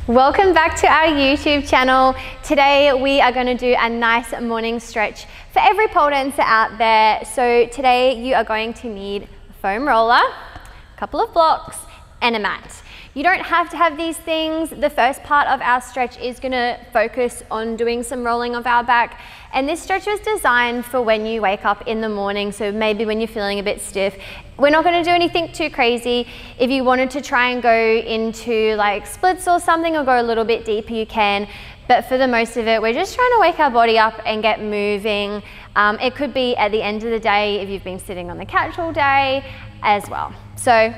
Welcome back to our YouTube channel. Today we are going to do a nice morning stretch for every pole dancer out there. So today you are going to need a foam roller, a couple of blocks and a mat. You don't have to have these things. The first part of our stretch is going to focus on doing some rolling of our back, and this stretch was designed for when you wake up in the morning, so maybe when you're feeling a bit stiff. We're not going to do anything too crazy. If you wanted to try and go into like splits or something or go a little bit deeper, you can, but for the most of it we're just trying to wake our body up and get moving. It could be at the end of the day if you've been sitting on the couch all day as well. So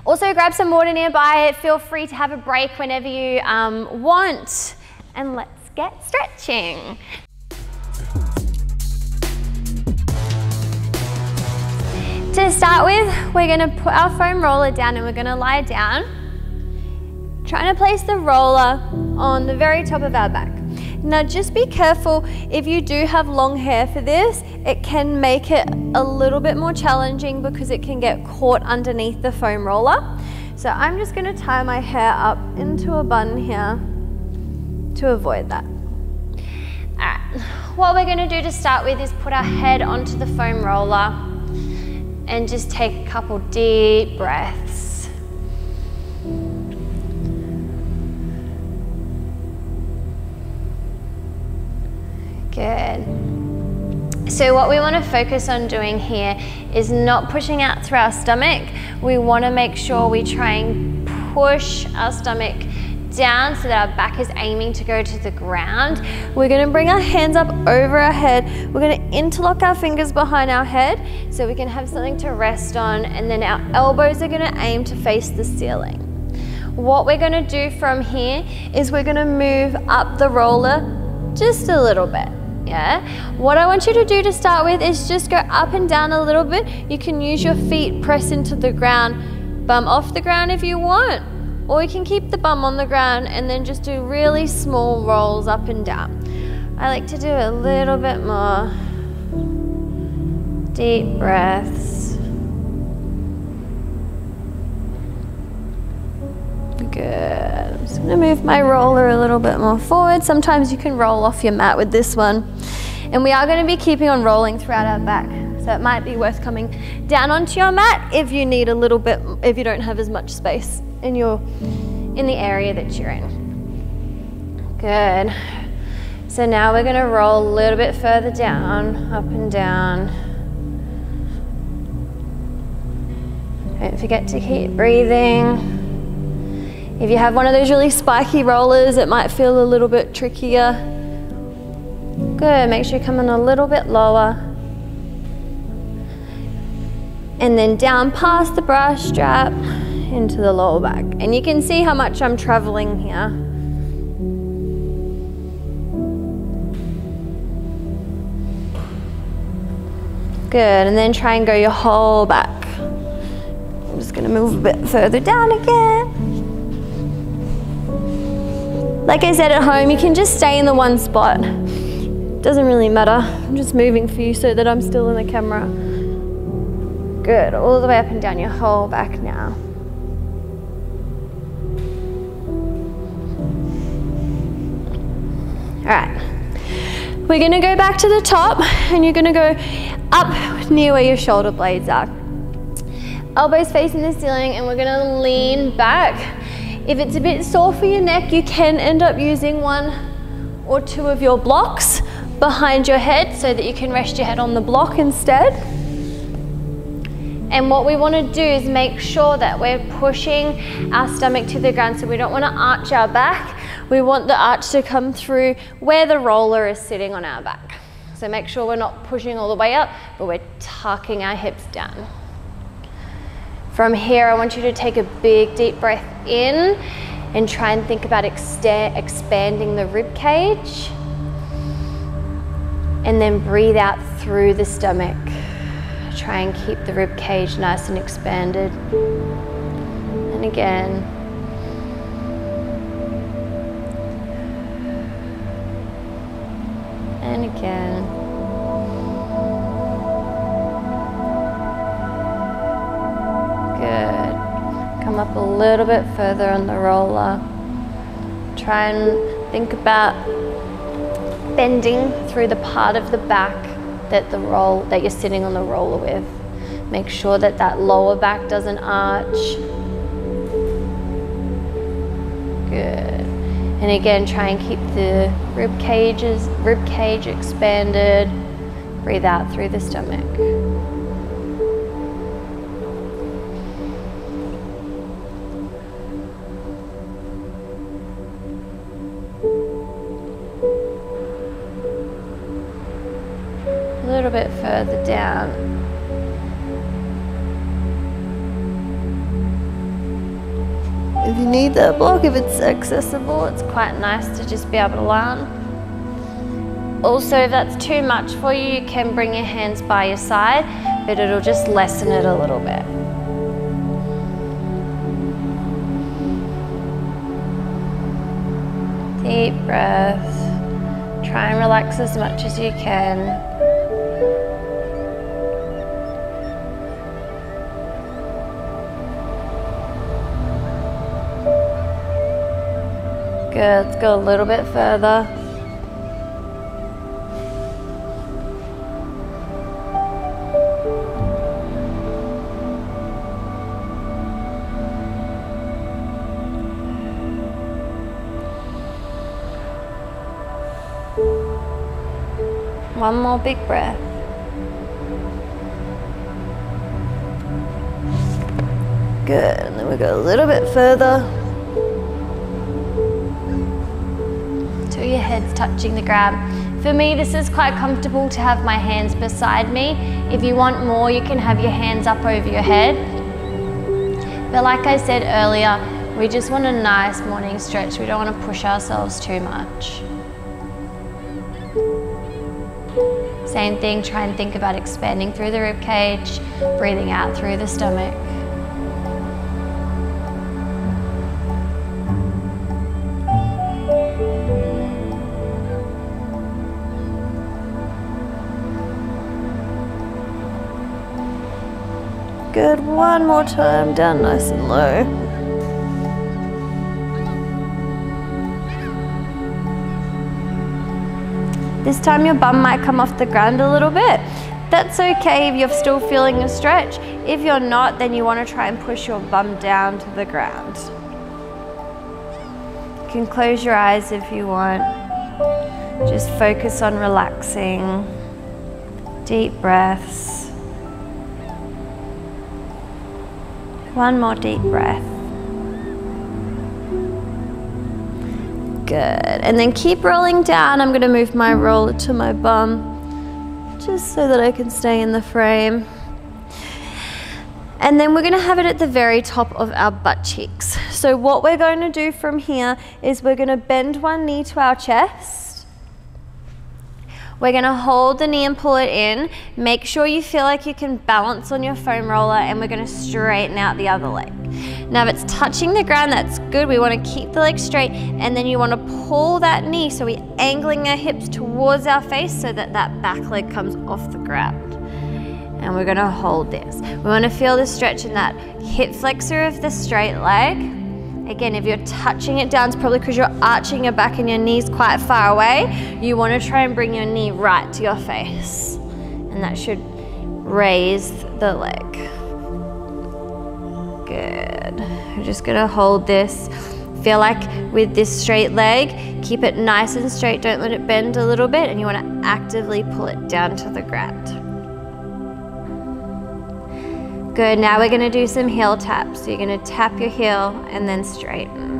also grab some water nearby. Feel free to have a break whenever you want, and let's get stretching. To start with, we're going to put our foam roller down and we're going to lie down, trying to place the roller on the very top of our back. Now just be careful, if you do have long hair for this, it can make it a little bit more challenging because it can get caught underneath the foam roller. So I'm just going to tie my hair up into a bun here to avoid that. Alright, what we're going to do to start with is put our head onto the foam roller and just take a couple deep breaths. Good. So what we want to focus on doing here is not pushing out through our stomach. We want to make sure we try and push our stomach down so that our back is aiming to go to the ground. We're going to bring our hands up over our head. We're going to interlock our fingers behind our head so we can have something to rest on, and then our elbows are going to aim to face the ceiling. What we're going to do from here is we're going to move up the roller just a little bit. Yeah. What I want you to do to start with is just go up and down a little bit. You can use your feet, press into the ground, bum off the ground if you want, or you can keep the bum on the ground and then just do really small rolls up and down. I like to do a little bit more. Deep breaths. Good. I'm just going to move my roller a little bit more forward. Sometimes you can roll off your mat with this one. And we are going to be keeping on rolling throughout our back. So it might be worth coming down onto your mat if you need a little bit, if you don't have as much space in the area that you're in. Good. So now we're going to roll a little bit further down, up and down. Don't forget to keep breathing. If you have one of those really spiky rollers, it might feel a little bit trickier. Good, make sure you come in a little bit lower. And then down past the bra strap into the lower back. And you can see how much I'm traveling here. Good, and then try and go your whole back. I'm just gonna move a bit further down again. Like I said, at home, you can just stay in the one spot. Doesn't really matter. I'm just moving for you so that I'm still in the camera. Good, all the way up and down your whole back now. All right, we're gonna go back to the top and you're gonna go up near where your shoulder blades are. Elbows facing the ceiling, and we're gonna lean back. If it's a bit sore for your neck, you can end up using one or two of your blocks behind your head so that you can rest your head on the block instead. And what we want to do is make sure that we're pushing our stomach to the ground, so we don't want to arch our back. We want the arch to come through where the roller is sitting on our back. So make sure we're not pushing all the way up, but we're tucking our hips down. From here, I want you to take a big deep breath in and try and think about expanding the rib cage. And then breathe out through the stomach. Try and keep the rib cage nice and expanded. And again. And again. Good. Come up a little bit further on the roller. Try and think about bending through the part of the back that you're sitting on the roller with. Make sure that that lower back doesn't arch. Good. And again, try and keep the rib cage expanded. Breathe out through the stomach. A little bit further down. If you need that block, if it's accessible, it's quite nice to just be able to land. Also, if that's too much for you, you can bring your hands by your side, but it'll just lessen it a little bit. Deep breath. Try and relax as much as you can. Good, let's go a little bit further. One more big breath. Good, and then we go a little bit further. Till your head's touching the ground. For me, this is quite comfortable to have my hands beside me. If you want more, you can have your hands up over your head. But like I said earlier, we just want a nice morning stretch. We don't want to push ourselves too much. Same thing, try and think about expanding through the rib cage, breathing out through the stomach. Good, one more time, down nice and low. This time your bum might come off the ground a little bit. That's okay if you're still feeling a stretch. If you're not, then you want to try and push your bum down to the ground. You can close your eyes if you want. Just focus on relaxing. Deep breaths. One more deep breath. Good, and then keep rolling down. I'm going to move my roller to my bum just so that I can stay in the frame. And then we're going to have it at the very top of our butt cheeks. So what we're going to do from here is we're going to bend one knee to our chest. We're going to hold the knee and pull it in. Make sure you feel like you can balance on your foam roller, and we're going to straighten out the other leg. Now if it's touching the ground, that's good. We want to keep the leg straight, and then you want to pull that knee so we're angling our hips towards our face so that that back leg comes off the ground. And we're going to hold this. We want to feel the stretch in that hip flexor of the straight leg. Again, if you're touching it down, it's probably because you're arching your back and your knee's quite far away. You want to try and bring your knee right to your face. And that should raise the leg. Good. We're just going to hold this. Feel like with this straight leg, keep it nice and straight. Don't let it bend a little bit, and you want to actively pull it down to the ground. Good, now we're going to do some heel taps. So you're going to tap your heel and then straighten.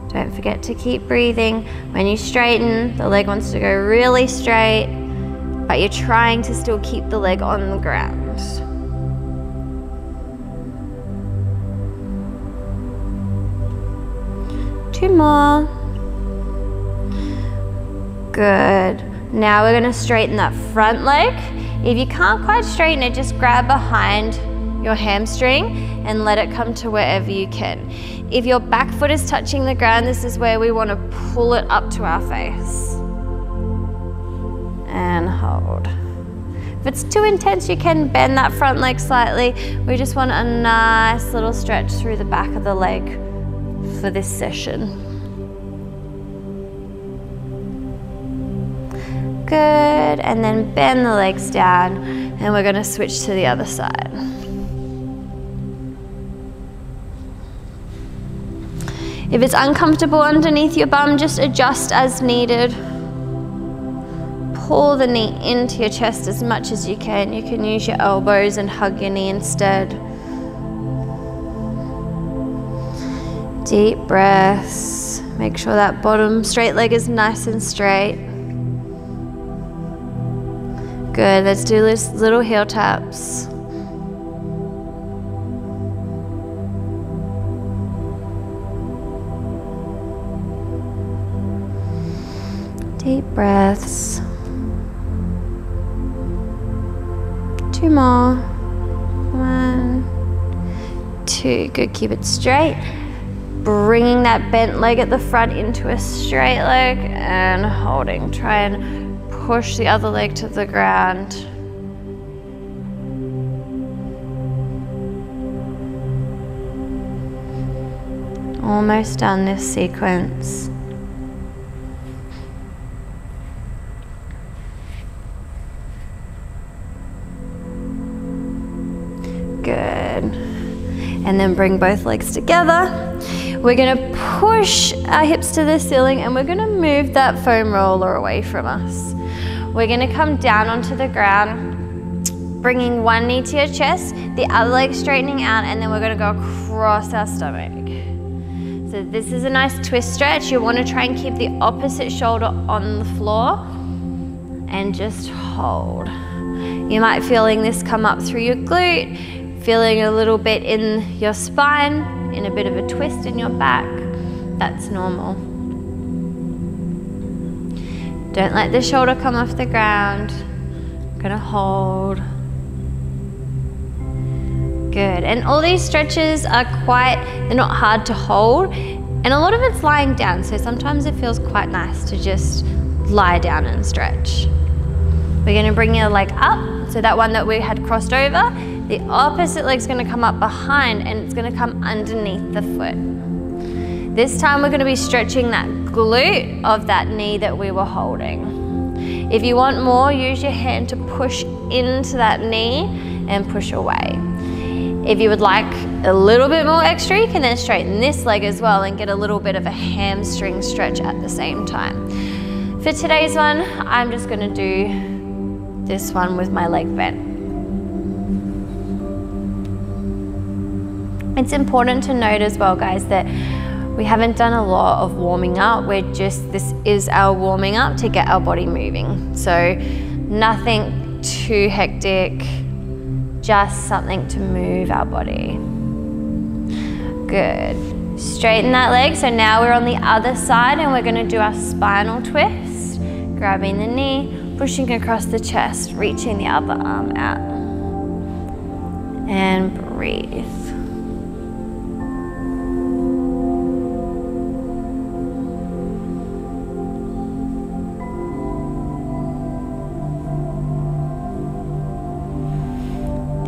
Don't forget to keep breathing. When you straighten, the leg wants to go really straight, but you're trying to still keep the leg on the ground. Two more. Good. Now we're going to straighten that front leg. If you can't quite straighten it, just grab behind your hamstring and let it come to wherever you can. If your back foot is touching the ground, this is where we want to pull it up to our face. And hold. If it's too intense, you can bend that front leg slightly. We just want a nice little stretch through the back of the leg for this session. Good, and then bend the legs down, and we're going to switch to the other side. If it's uncomfortable underneath your bum, just adjust as needed. Pull the knee into your chest as much as you can. You can use your elbows and hug your knee instead. Deep breaths. Make sure that bottom straight leg is nice and straight. Good, let's do this little heel taps. Deep breaths. 2 more. 1, 2. Good, keep it straight. Bringing that bent leg at the front into a straight leg and holding. Try and push the other leg to the ground. Almost done this sequence. Good. And then bring both legs together. We're going to push our hips to the ceiling and we're going to move that foam roller away from us. We're going to come down onto the ground, bringing one knee to your chest, the other leg straightening out, and then we're going to go across our stomach. So this is a nice twist stretch. You want to try and keep the opposite shoulder on the floor and just hold. You might feeling this come up through your glute, feeling a little bit in your spine, in a bit of a twist in your back. That's normal. Don't let the shoulder come off the ground. I'm gonna hold. Good, and all these stretches are they're not hard to hold, and a lot of it's lying down, so sometimes it feels quite nice to just lie down and stretch. We're gonna bring your leg up, so that one that we had crossed over, the opposite leg's gonna come up behind and it's gonna come underneath the foot. This time we're gonna be stretching that glute of that knee that we were holding. If you want more, use your hand to push into that knee and push away. If you would like a little bit more extra, you can then straighten this leg as well and get a little bit of a hamstring stretch at the same time. For today's one, I'm just gonna do this one with my leg bent. It's important to note as well, guys, that we haven't done a lot of warming up. This is our warming up to get our body moving. So nothing too hectic, just something to move our body. Good. Straighten that leg. So now we're on the other side and we're gonna do our spinal twist. Grabbing the knee, pushing across the chest, reaching the other arm out. And breathe.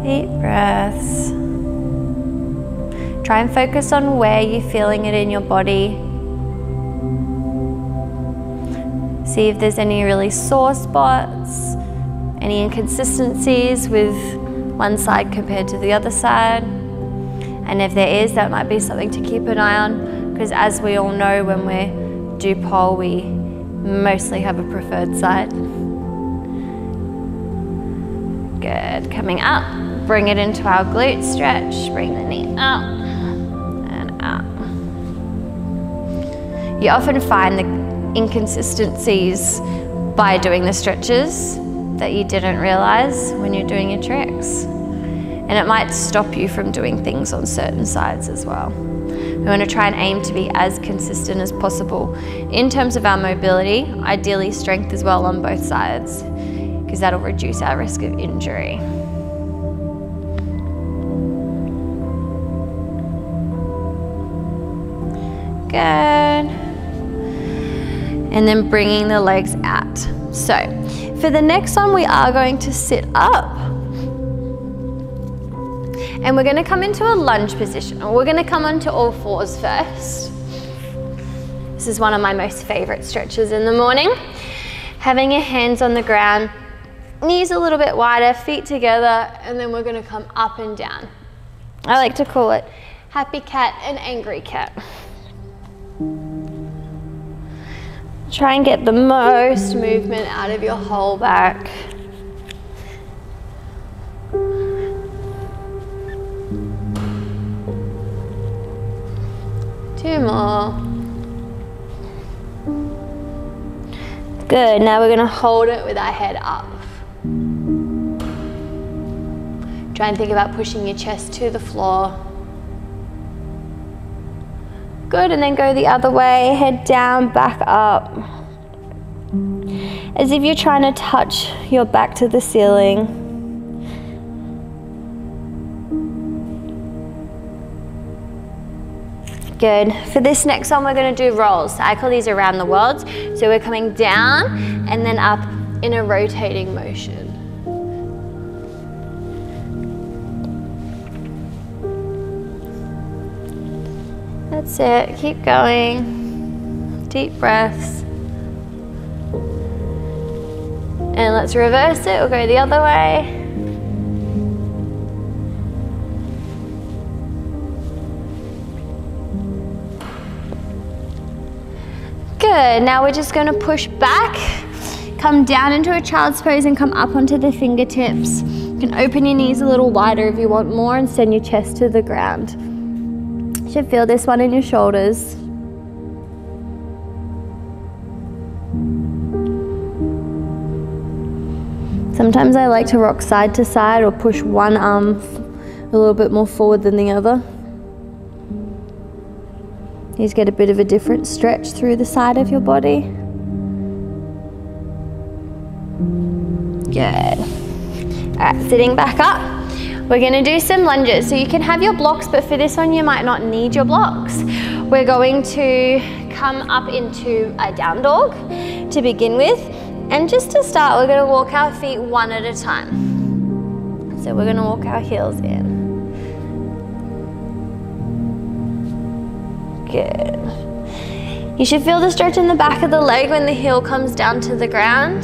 Deep breaths. Try and focus on where you're feeling it in your body. See if there's any really sore spots, any inconsistencies with one side compared to the other side. And if there is, that might be something to keep an eye on, because as we all know, when we do pole, we mostly have a preferred side. Good, coming up. Bring it into our glute stretch. Bring the knee up and up. You often find the inconsistencies by doing the stretches that you didn't realize when you're doing your tricks. And it might stop you from doing things on certain sides as well. We want to try and aim to be as consistent as possible in terms of our mobility, ideally strength as well on both sides, because that'll reduce our risk of injury. Good. And then bringing the legs out. So for the next one, we are going to sit up. And we're going to come into a lunge position. We're going to come onto all fours first. This is one of my most favorite stretches in the morning. Having your hands on the ground, knees a little bit wider, feet together, and then we're gonna come up and down. I like to call it happy cat and angry cat. Try and get the most movement out of your whole back. Two more. Good, now we're gonna hold it with our head up. Try and think about pushing your chest to the floor. Good, and then go the other way, head down, back up. As if you're trying to touch your back to the ceiling. Good. For this next one, we're going to do rolls. I call these around the world. So we're coming down and then up in a rotating motion. That's it. Keep going. Deep breaths. And let's reverse it. We'll go the other way. Good, now we're just going to push back, come down into a child's pose and come up onto the fingertips. You can open your knees a little wider if you want more and send your chest to the ground. You should feel this one in your shoulders. Sometimes I like to rock side to side or push one arm a little bit more forward than the other. You just get a bit of a different stretch through the side of your body. Good. All right, sitting back up. We're gonna do some lunges. So you can have your blocks, but for this one you might not need your blocks. We're going to come up into a down dog to begin with. And just to start, we're gonna walk our feet one at a time. So we're gonna walk our heels in. Good. You should feel the stretch in the back of the leg when the heel comes down to the ground.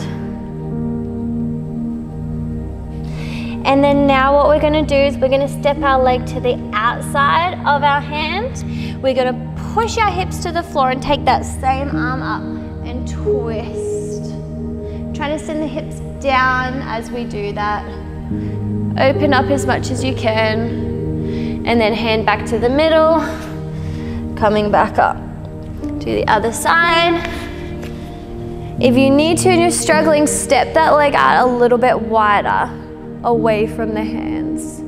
And then now what we're going to do is we're going to step our leg to the outside of our hand. We're going to push our hips to the floor and take that same arm up and twist. Trying to send the hips down as we do that. Open up as much as you can. And then hand back to the middle. Coming back up to the other side. If you need to and you're struggling, step that leg out a little bit wider, away from the hands.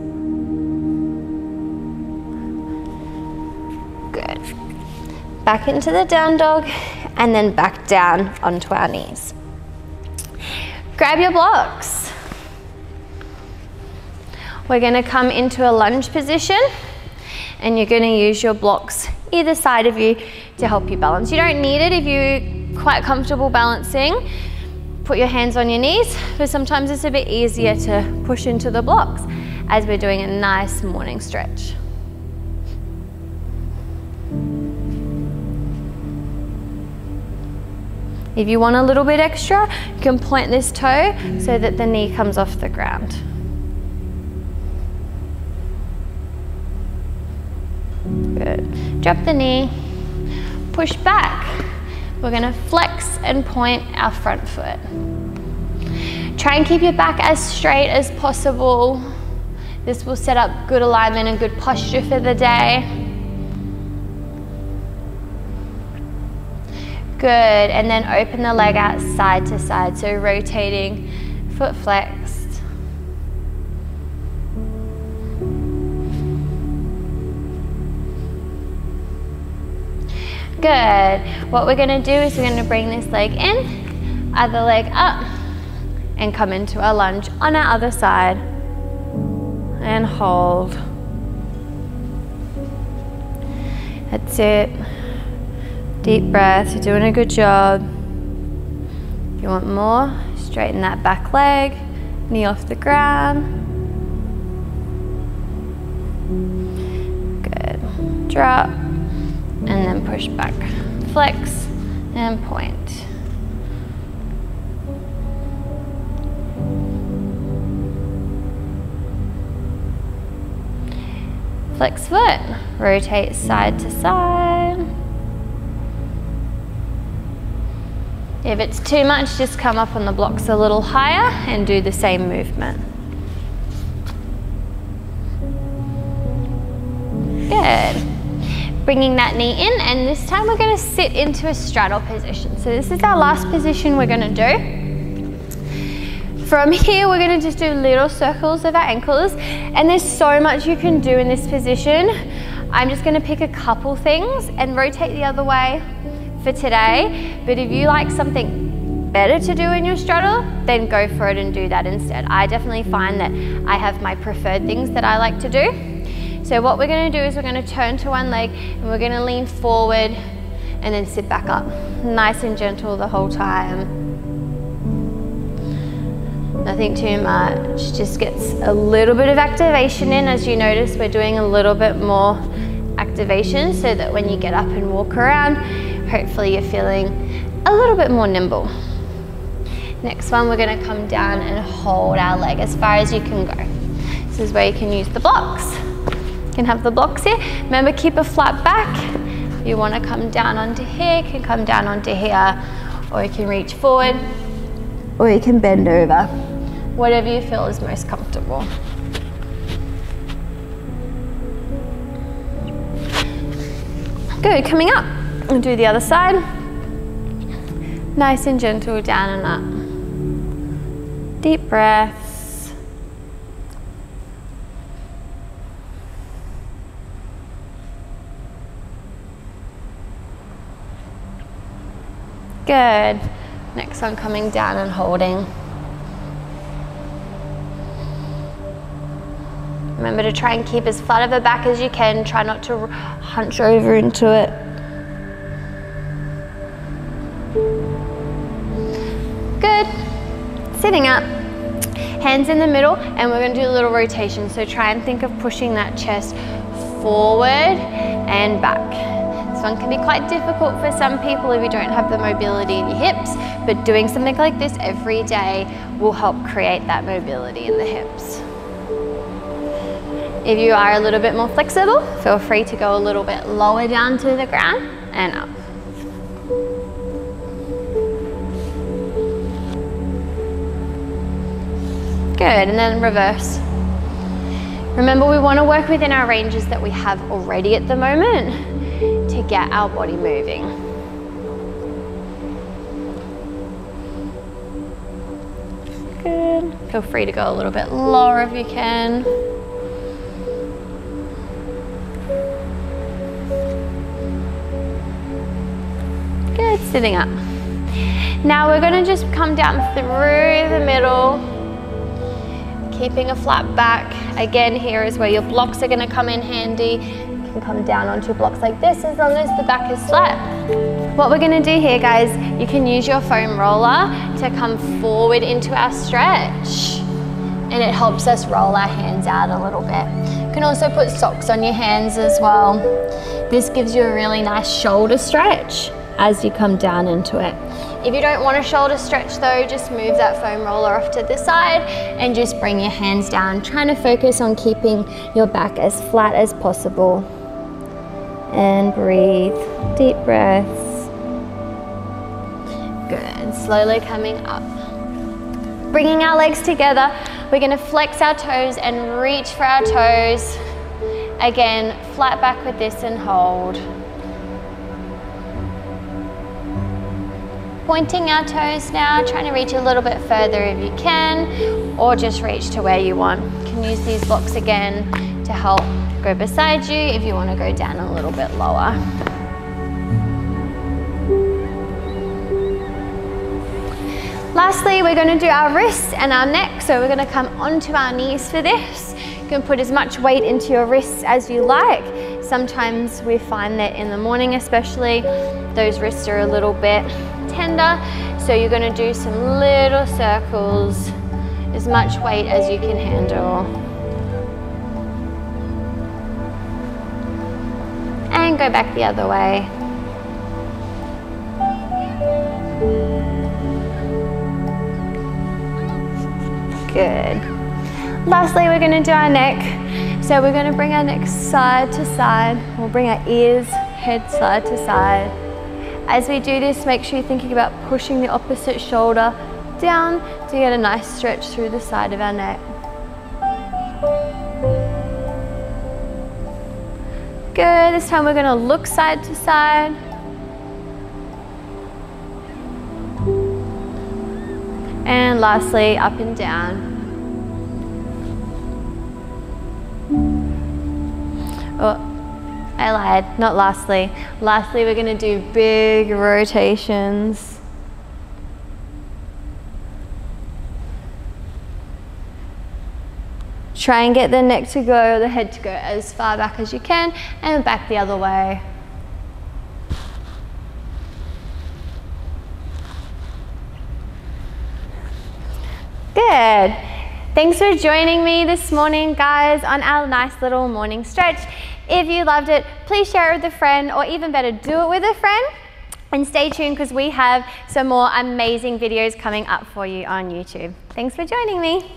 Good. Back into the down dog and then back down onto our knees. Grab your blocks. We're going to come into a lunge position and you're going to use your blocks either side of you to help you balance. You don't need it if you're quite comfortable balancing. Put your hands on your knees, but sometimes it's a bit easier to push into the blocks as we're doing a nice morning stretch. If you want a little bit extra, you can point this toe so that the knee comes off the ground. Good. Drop the knee, push back. We're gonna flex and point our front foot. Try and keep your back as straight as possible. This will set up good alignment and good posture for the day. Good, and then open the leg out side to side, so rotating, foot flexed. Good. What we're going to do is we're going to bring this leg in, other leg up, and come into a lunge on our other side. And hold. That's it. Deep breath. You're doing a good job. If you want more, straighten that back leg, knee off the ground. Good. Drop. And then push back. Flex. and point. Flex foot, rotate side to side. If it's too much, just come up on the blocks a little higher and do the same movement. Good. Bringing that knee in, and this time we're going to sit into a straddle position. So this is our last position we're going to do. From here, we're going to just do little circles of our ankles, and there's so much you can do in this position. I'm just going to pick a couple things and rotate the other way for today, but if you like something better to do in your straddle, then go for it and do that instead. I definitely find that I have my preferred things that I like to do. So what we're going to do is we're going to turn to one leg and we're going to lean forward and then sit back up. Nice and gentle the whole time. Nothing too much, just gets a little bit of activation in. As you notice, we're doing a little bit more activation so that when you get up and walk around, hopefully you're feeling a little bit more nimble. Next one, we're going to come down and hold our leg as far as you can go. This is where you can use the blocks. You can have the blocks here. Remember, keep a flat back. If you want to come down onto here, you can come down onto here, or you can reach forward, or you can bend over. Whatever you feel is most comfortable. Good, coming up. We'll do the other side. Nice and gentle, down and up. Deep breaths. Good. Next one, coming down and holding. Remember to try and keep as flat of a back as you can. Try not to hunch over into it. Good. Sitting up. Hands in the middle, and we're going to do a little rotation. So try and think of pushing that chest forward and back. This one can be quite difficult for some people if you don't have the mobility in your hips, but doing something like this every day will help create that mobility in the hips. If you are a little bit more flexible, feel free to go a little bit lower down to the ground and up. Good, and then reverse. Remember, we want to work within our ranges that we have already at the moment to get our body moving. Good. Feel free to go a little bit lower if you can. Good, sitting up. Now we're going to just come down through the middle, keeping a flat back. Again, here is where your blocks are going to come in handy. You can come down onto blocks like this as long as the back is flat. What we're going to do here, guys, you can use your foam roller to come forward into our stretch, and it helps us roll our hands out a little bit. You can also put socks on your hands as well. This gives you a really nice shoulder stretch as you come down into it. If you don't want a shoulder stretch though, just move that foam roller off to the side and just bring your hands down, trying to focus on keeping your back as flat as possible. And breathe, deep breaths. Good, slowly coming up. Bringing our legs together, we're gonna flex our toes and reach for our toes. Again, flat back with this and hold. Pointing our toes now, trying to reach a little bit further if you can, or just reach to where you want. You can use these blocks again to help go beside you if you want to go down a little bit lower. Lastly, we're going to do our wrists and our neck, so we're going to come onto our knees for this. You can put as much weight into your wrists as you like. Sometimes we find that in the morning especially, those wrists are a little bit tender, so you're going to do some little circles, as much weight as you can handle. And go back the other way. Good. Lastly, we're going to do our neck. So we're going to bring our neck side to side. We'll bring our ears, head side to side. As we do this, make sure you're thinking about pushing the opposite shoulder down to get a nice stretch through the side of our neck. Good. This time we're going to look side to side. And lastly, up and down. Oh, I lied, not lastly. Lastly, we're going to do big rotations. Try and get the neck to go, the head to go as far back as you can, and back the other way. Good. Thanks for joining me this morning, guys, on our nice little morning stretch. If you loved it, please share it with a friend, or even better, do it with a friend. And stay tuned because we have some more amazing videos coming up for you on YouTube. Thanks for joining me.